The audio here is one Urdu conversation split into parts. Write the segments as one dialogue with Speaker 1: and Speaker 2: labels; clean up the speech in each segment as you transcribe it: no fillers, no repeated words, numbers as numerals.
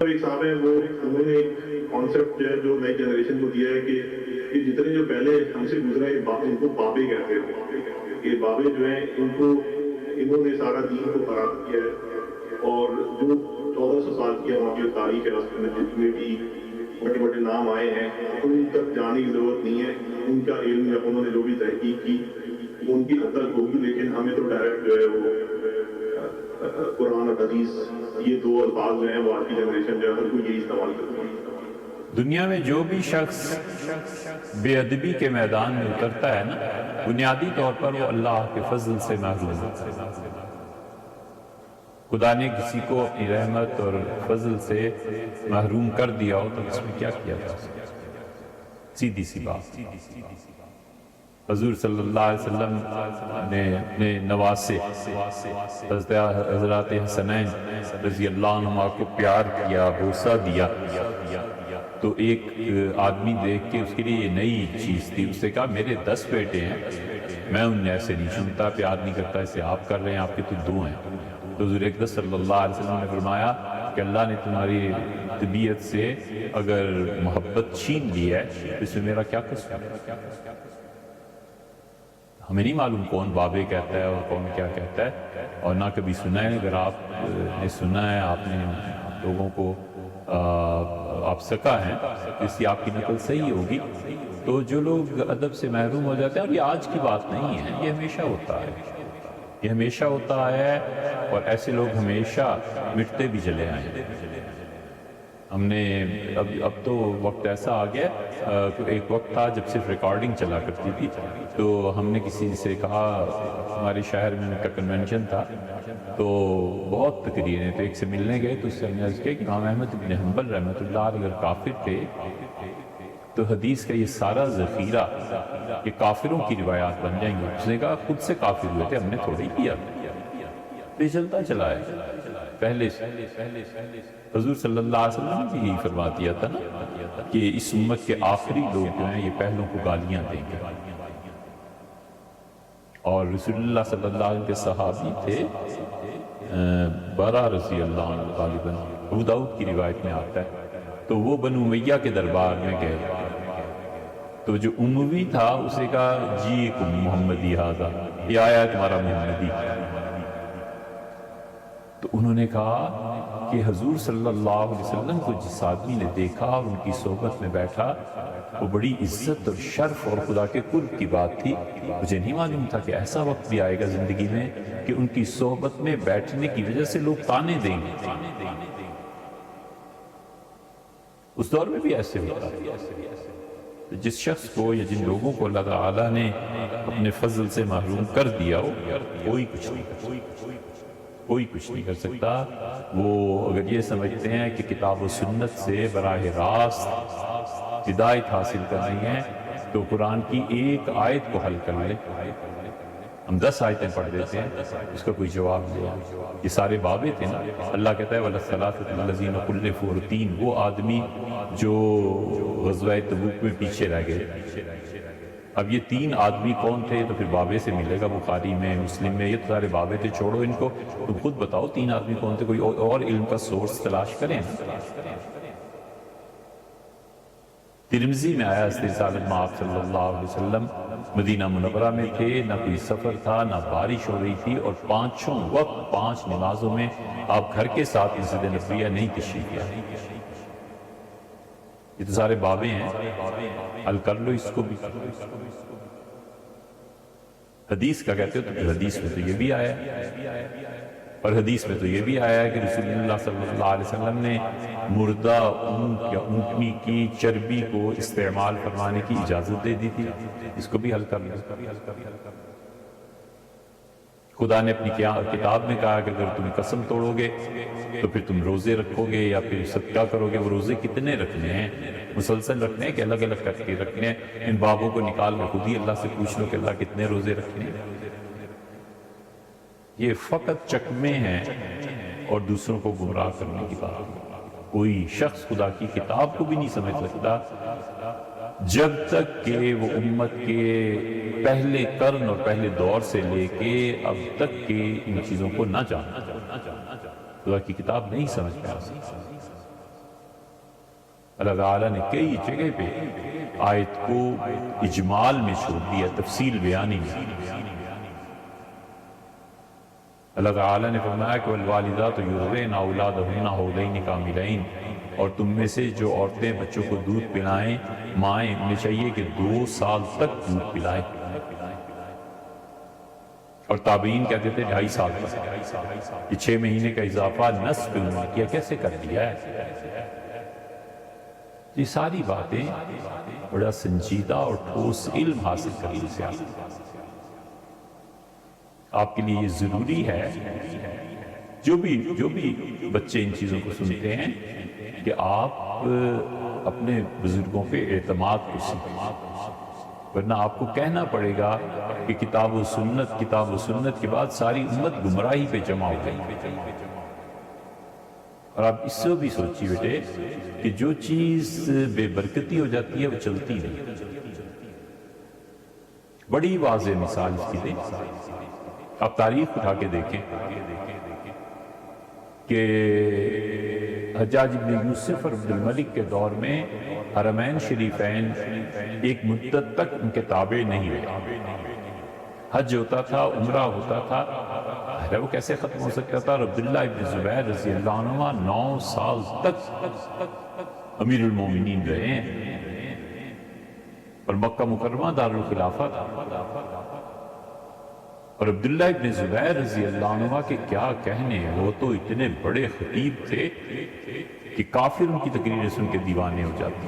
Speaker 1: ایک صاحب ہیں وہ انہوں نے ایک کانسیپٹ جو ہے جو نئی جنریشن کو دیا ہے کہ جتنے جو پہلے ہم سے گزرے ان کو بابے کہتے ہیں کہ بابے جو ہیں انہوں نے سارا دین کو خراب کیا ہے اور جو 1400 سال کی ہماری جو تاریخ ہے اس میں جتنے بھی بڑے بڑے نام آئے ہیں ان تک جانے کی ضرورت نہیں ہے. ان کا علم یا انہوں نے جو بھی تحقیق کی ان کی حد تک ہوگی, لیکن ہمیں تو ڈائریکٹ جو ہے وہ قرآن اور حدیث یہ دو الفاظ جو ہیں وہ آج کی جنریشن جو ہے ہر کوئی یہی استعمال کرتی ہے.
Speaker 2: دنیا میں جو بھی شخص بے ادبی کے میدان میں اترتا ہے نا, بنیادی طور پر وہ اللہ کے فضل سے محروم ہے. خدا نے کسی کو اپنی رحمت اور فضل سے محروم کر دیا ہو تو اس میں کیا کیا جا سکتا؟ سیدھی سی بات. حضور صلی اللہ علیہ وسلم نے اپنے نواسے حضرات حسنین رضی اللہ عنہما کو پیار کیا, بوسہ دیا, تو ایک آدمی دیکھ کے اس کے لیے یہ نئی چیز تھی. اس نے کہا میرے 10 بیٹے ہیں, میں ان ایسے نہیں چنتا, پیار نہیں کرتا ایسے آپ کر رہے ہیں, آپ کے تو 2 ہیں. تو حضور اقدس صلی اللہ علیہ وسلم نے فرمایا کہ اللہ نے تمہاری طبیعت سے اگر محبت چھین لی ہے تو اس میں میرا کیا قصور ہے؟ ہمیں نہیں معلوم کون بابے کہتا ہے اور کون کیا کہتا ہے, اور نہ کبھی سنا ہے. اگر آپ نے سنا ہے, آپ نے لوگوں کو آپ سکا ہیں, اس کی آپ کی نقل صحیح ہوگی. تو جو لوگ ادب سے محروم ہو جاتے ہیں, اور یہ آج کی بات نہیں ہے, یہ ہمیشہ ہوتا ہے, یہ ہمیشہ ہوتا ہے, اور ایسے لوگ ہمیشہ مٹتے بھی چلے آئے. ہم نے اب تو وقت ایسا آ گیا, ایک وقت تھا جب صرف ریکارڈنگ چلا کرتی تھی. تو ہم نے کسی سے کہا, ہمارے شہر میں ان کا کنونشن تھا, تو بہت تقریریں, تو ایک سے ملنے گئے, تو اس سے ہم نے عرض کیا کہ امام احمد بن حنبل رحمۃ اللہ اگر کافر تھے تو حدیث کا یہ سارا ذخیرہ یہ کافروں کی روایات بن جائیں گے. اس نے کہا خود سے کافر ہوئے تھے, ہم نے تھوڑی کیا. یہ چلتا چلا ہے پہلے سے. حضور صلی اللہ علیہ وسلم نے یہی فرما دیا تھا نا کہ اس امت کے آخری لوگ جو ہیں یہ پہلوں کو گالیاں دیں گے. اور رسول اللہ صلی اللہ علیہ وسلم کے صحابی تھے برا رضی اللہ عنہ غالباً, ابو داؤد کی روایت میں آتا ہے. تو وہ بنو امیہ کے دربار میں گئے, تو جو اموی تھا اسے کہا جی محمدی ھذا, یہ آیا تمہارا محمدی. تو انہوں نے کہا کہ حضور صلی اللہ علیہ وسلم کو جس آدمی نے دیکھا اور ان کی صحبت میں بیٹھا, وہ بڑی عزت اور شرف اور خدا کے قرب کی بات تھی. مجھے نہیں معلوم تھا کہ ایسا وقت بھی آئے گا زندگی میں کہ ان کی صحبت میں بیٹھنے کی وجہ سے لوگ تانے دیں گے. اس دور میں بھی ایسے ہوتا ہے. جس شخص کو یا جن لوگوں کو اللہ تعالیٰ نے اپنے فضل سے محروم کر دیا ہو, کوئی کچھ نہیں کر سکتا. وہ اگر یہ سمجھتے ہیں کہ کتاب و سنت سے براہ راست ہدایت حاصل کرنی ہے تو قرآن کی ایک آیت کو حل کر لے. ہم 10 آیتیں پڑھ دیتے ہیں, اس کا کوئی جواب نہیں. یہ سارے بابے تھے نا. اللہ کہتا ہے وَلَثَّلَاثَةُ الَّذِينَ خُلِّفُوا, اور 3 وہ آدمی جو غزوہ تبوک میں پیچھے رہ گئے. اب یہ 3 آدمی کون تھے تو پھر بابے سے ملے گا بخاری میں, مسلم میں. یہ تو سارے بابے تھے, چھوڑو ان کو, تم خود بتاؤ 3 آدمی کون تھے. کوئی اور علم کا سورس تلاش کریں. ترمذی میں آیا استرسال آپ صلی اللہ علیہ وسلم مدینہ منورہ میں تھے, نہ کوئی سفر تھا, نہ بارش ہو رہی تھی, اور 5 وقت 5 نمازوں میں آپ گھر کے ساتھ مسجد نبویہ نہیں تشریف لائے. یہ تو سارے بابے ہیں, حل کر لو اس کو بھی. حدیث کا کہتے ہو تو حدیث میں تو یہ بھی آیا, اور حدیث میں تو یہ بھی آیا ہے کہ رسول اللہ صلی اللہ علیہ وسلم نے مردہ اونٹ یا اونٹنی کی چربی کو استعمال فرمانے کی اجازت دے دی تھی. اس کو بھی حل کر لو. خدا نے اپنی کتاب میں کہا کہ اگر تم قسم توڑو گے تو پھر تم روزے رکھو گے یا پھر صدقہ کرو گے. وہ روزے کتنے رکھنے ہیں, مسلسل رکھنے ہیں کہ الگ الگ کر کے رکھنے ہیں؟ ان بابوں کو نکال کر خود ہی اللہ سے پوچھ لو کہ اللہ کتنے روزے رکھنے ہیں. یہ فقط چکمے ہیں اور دوسروں کو گمراہ کرنے کی بات. کوئی شخص خدا کی کتاب کو بھی نہیں سمجھ سکتا جب تک کہ وہ امت کے پہلے قرن اور پہلے دور سے لے کے اب تک کے ان چیزوں کو نہ جانا. خدا کی کتاب نہیں سمجھ پا. اللہ تعالیٰ نے کئی جگہ پہ آیت کو اجمال میں چھوڑ دیا، تفصیل بیانی میں۔ اللہ تعالیٰ نے فرمایا کہ والوالدات یرضعن اولادہن حولین کاملین، اور تم میں سے جو عورتیں بچوں کو دودھ پلائیں، مائیں انہیں چاہیے کہ 2 سال تک دودھ پلائیں، اور تابعین کہتے تھے 2.5 سال تک۔ یہ 6 مہینے کا اضافہ نصف پہ انہوں نے کیا، کیسے کر دیا ہے؟ یہ ساری باتیں بڑا سنجیدہ اور ٹھوس علم حاصل کرنے سے آتی ہیں۔ آپ کے لیے یہ ضروری ہے، جو بھی بچے ان چیزوں کو سنتے ہیں، کہ آپ اپنے بزرگوں پہ اعتماد کو سیکھیں، ورنہ آپ کو کہنا پڑے گا کہ کتاب و سنت کے بعد ساری امت گمراہی پہ جمع ہو گئی۔ اور آپ اس سے بھی سوچیے بیٹے کہ جو چیز بے برکتی ہو جاتی ہے وہ چلتی نہیں۔ بڑی واضح مثال اس کی دیں، آپ تاریخ اٹھا کے دیکھیں کہ حجاج بن یوسف اور عبد الملک کے دور میں حرمین شریفین ایک مدت تک ان کے تابع نہیں ہوئے۔ حج ہوتا تھا، عمرہ ہوتا تھا، وہ کیسے ختم ہو سکتا تھا؟ اور عبداللہ ابن زبیر رضی اللہ عنہ 9 سال تک امیر المومنین رہے ہیں، اور مکہ مکرمہ دارالخلافہ تھا۔ اور عبداللہ ابن زبیر رضی اللہ عنہ کے کیا کہنے، وہ تو اتنے بڑے خطیب تھے کہ کافر ان کی تقریریں سن کے دیوانے ہو جاتے،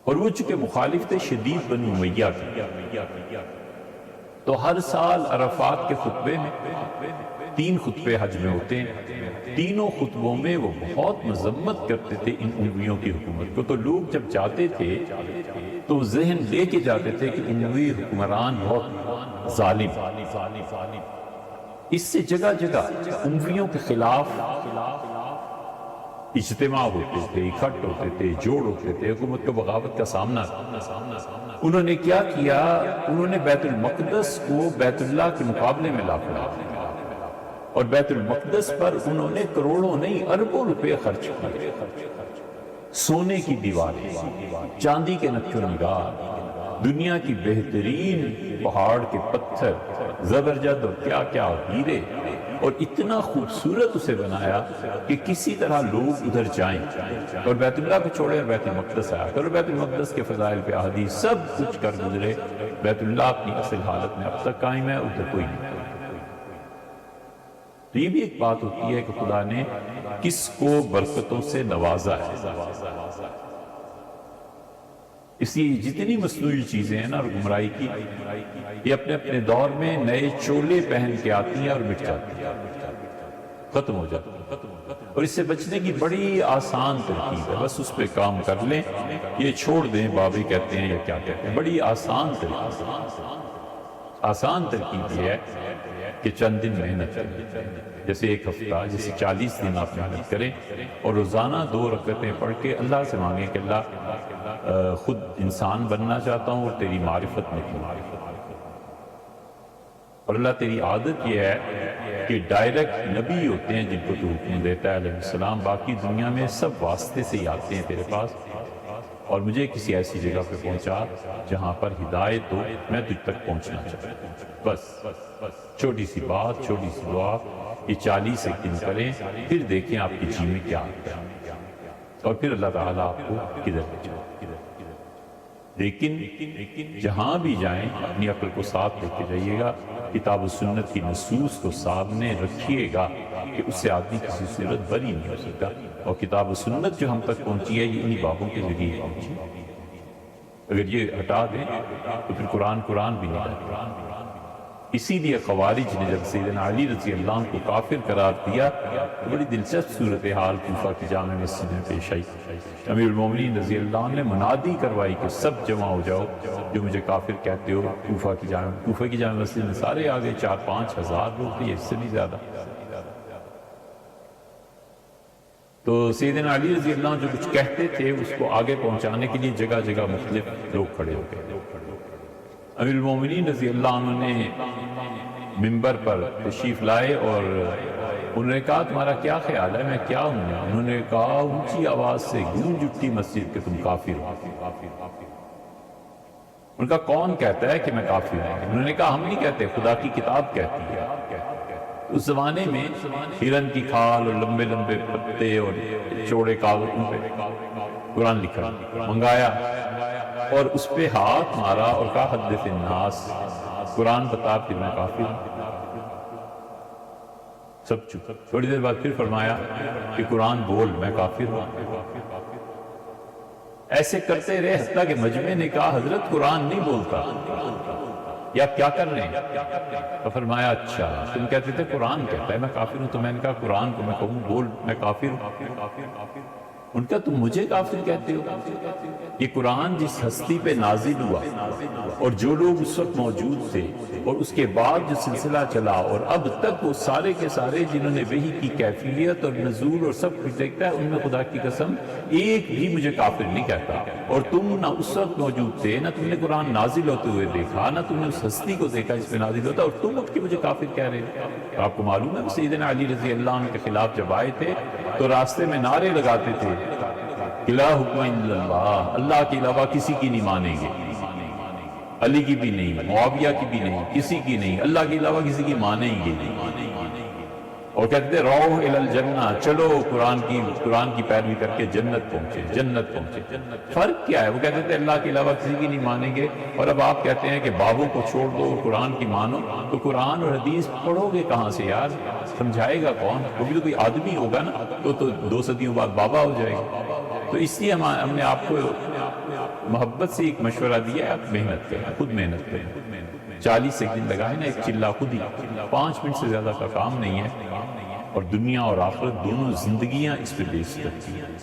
Speaker 2: اور وہ چونکہ مخالف تھے شدید بنو امیہ کے، تو ہر سال عرفات کے خطبے میں 3 خطبے حج میں ہوتے ہیں، تینوں خطبوں میں وہ بہت مذمت کرتے تھے ان امویوں کی حکومت کو۔ تو لوگ جب جاتے تھے تو ذہن لے کے جاتے تھے کہ اموی حکمران بہت ظالم، اس سے جگہ جگہ امویوں کے خلاف اجتماع ہوتے تھے، اکٹھ ہوتے تھے، جوڑ ہوتے تھے، حکومت کو بغاوت کا سامنا تھا۔ انہوں نے کیا کیا؟ انہوں نے بیت المقدس کو بیت اللہ کے مقابلے میں لا کر، اور بیت المقدس پر انہوں نے کروڑوں نہیں اربوں روپے خرچ کیے۔ سونے کی دیواریں، چاندی کے نقش و نگار، دنیا کی بہترین پہاڑ کے پتھر، زبرجد اور کیا کیا ہیرے، اور اتنا خوبصورت اسے بنایا کہ کسی طرح لوگ ادھر جائیں، اور بیت اللہ کو چھوڑے اور بیت المقدس آیا کر، اور بیت المقدس کے فضائل پہ احادیث سب کچھ کر گزرے۔ بیت اللہ اپنی اصل حالت میں اب تک قائم ہے، ادھر کوئی نہیں۔ تو یہ بھی ایک بات ہوتی ہے کہ خدا نے کس کو برکتوں سے نوازا ہے۔ اس لیے جتنی مصنوعی چیزیں ہیں نا اور گمراہی کی، یہ اپنے اپنے دور میں نئے چولے پہن کے آتی ہیں اور مٹ جاتی ہیں، ختم ہو جاتی ہیں۔ اور اس سے بچنے کی بڑی آسان ترکیب ہے، بس اس پہ کام کر لیں، یہ چھوڑ دیں بابے کہتے ہیں یا کیا کہتے ہیں، بڑی آسان ترکیب یہ ہے کہ چند دن محنت کریں، جیسے 1 ہفتہ، جیسے 40 دن آپ محنت کریں، اور روزانہ 2 رکعتیں پڑھ کے اللہ سے مانگیں کہ اللہ خود انسان بننا چاہتا ہوں اور تیری معرفت میں ہوں، اور اللہ تیری عادت یہ ہے کہ ڈائریکٹ نبی ہوتے ہیں جن کو تو حکم دیتا ہے علیہ السلام، باقی دنیا میں سب واسطے سے ہی آتے ہیں تیرے پاس، اور مجھے کسی ایسی جگہ پہ پہنچا جہاں پر ہدایت ہو، میں تجھ تک پہنچنا چاہتا ہوں۔ بس چھوٹی سی بات، چھوٹی سی دعا، یہ 40 ایک دن کریں، پھر دیکھیں آپ کی جی میں کیا آتا ہے، اور پھر اللہ تعالیٰ آپ کو کدھر لے جائے۔ لیکن جہاں بھی جائیں اپنی عقل کو ساتھ لے کے جائیے گا، کتاب و سنت کی نصوص کو سامنے رکھیے گا کہ اس سے آدمی کسی صورت بری نہیں ہو سکتا، اور کتاب و سنت جو ہم تک پہنچی ہے یہ انہی بابوں کے ذریعے پہنچی۔ اگر یہ ہٹا دیں تو پھر قرآن بھی نہیں رہتا۔ اسی لیے خوارج نے جب سیدنا علی رضی اللہ عنہ کو کافر قرار دیا تو بڑی دلچسپ صورتحال کوفہ کی جامع مسجد میں پیش آئی۔ امیر المومنین رضی اللہ عنہ نے منادی کروائی کہ سب جمع ہو جاؤ جو مجھے کافر کہتے ہو۔ کوفہ کی جامع مسجد میں سارے آگے 4-5 ہزار لوگ تھے، اس سے بھی زیادہ۔ تو سیدنا علی رضی اللہ عنہ جو کچھ کہتے تھے اس کو آگے پہنچانے کے لیے جگہ جگہ مختلف لوگ کھڑے ہو گئے۔ امیر المومنین رضی اللہ عنہ نے منبر پر تشریف لائے اور انہوں نے کہا تمہارا کیا خیال ہے میں کیا ہوں؟ انہوں نے کہا اونچی آواز سے گونج اٹھی مسجد کہ تم کافر ہو۔ ان کا کون کہتا ہے کہ میں کافر ہوں؟ انہوں نے کہا ہم نہیں کہتے، خدا کی کتاب کہتی ہے۔ اس زمانے میں ہرن کی کھال اور لمبے لمبے پتے اور چوڑے کاغذوں پہ قرآن لکھا منگایا اور اس پہ ہاتھ مارا اور کہا حدث الناس، قرآن بتا پھر میں کافر ہوں۔ سب چپ۔ تھوڑی دیر بعد پھر فرمایا کہ قرآن بول میں کافر ہوں۔ ایسے کرتے رہے حتیٰ کہ مجمع نے کہا حضرت قرآن نہیں بولتا، یا کیا کر رہے ہیں؟ تو فرمایا اچھا تم کہتے تھے قرآن کہتا ہے میں کافر ہوں، تو میں نے کہا قرآن کو میں کہوں بول میں کافر ہوں۔ ان کا تم مجھے کافر کہتے ہو؟ یہ قرآن جس ہستی پہ نازل ہوا اور جو لوگ اس وقت موجود تھے اور اس کے بعد جو سلسلہ چلا اور اب تک وہ سارے کے سارے جنہوں نے وحی کی کیفیت اور نزول اور سب کچھ دیکھتا ہے، ان میں خدا کی قسم ایک بھی مجھے کافر نہیں کہتا۔ اور تم نہ اس وقت موجود تھے، نہ تم نے قرآن نازل ہوتے ہوئے دیکھا، نہ تم نے اس ہستی کو دیکھا جس پہ نازل ہوتا، اور تم اٹھ کے مجھے کافر کہہ رہے ہو۔ آپ کو معلوم ہے سیدنا علی رضی اللہ عنہ کے خلاف جب آئے تھے تو راستے میں نعرے لگاتے تھے لا حکم الا اللہ، اللہ کے علاوہ کسی کی نہیں مانیں گے، علی کی بھی نہیں، معاویہ کی بھی نہیں، کسی کی نہیں، اللہ کے علاوہ کسی کی مانیں گے نہیں۔ اور کہتے تھے روح الی الجنہ، چلو قرآن کی پیروی کر کے جنت پہنچے۔ فرق کیا ہے؟ وہ کہتے تھے اللہ کے علاوہ کسی کی نہیں مانیں گے، اور اب آپ کہتے ہیں کہ بابوں کو چھوڑ دو اور قرآن کی مانو، تو قرآن اور حدیث پڑھو گے کہاں سے یار؟ سمجھائے گا کون؟ وہ بھی تو کوئی آدمی ہوگا نا، تو 2 صدیوں بعد بابا ہو جائے گا۔ تو اس لیے ہم نے آپ کو محبت سے ایک مشورہ دیا ہے، آپ محنت کریں، خود محنت کریں۔ 40 ایک دن لگائے نا، ایک چلہ خود ہی 5 منٹ سے زیادہ کا کام نہیں ہے، اور دنیا اور آخرت دونوں زندگیاں اس پہ بیس کرتی ہیں۔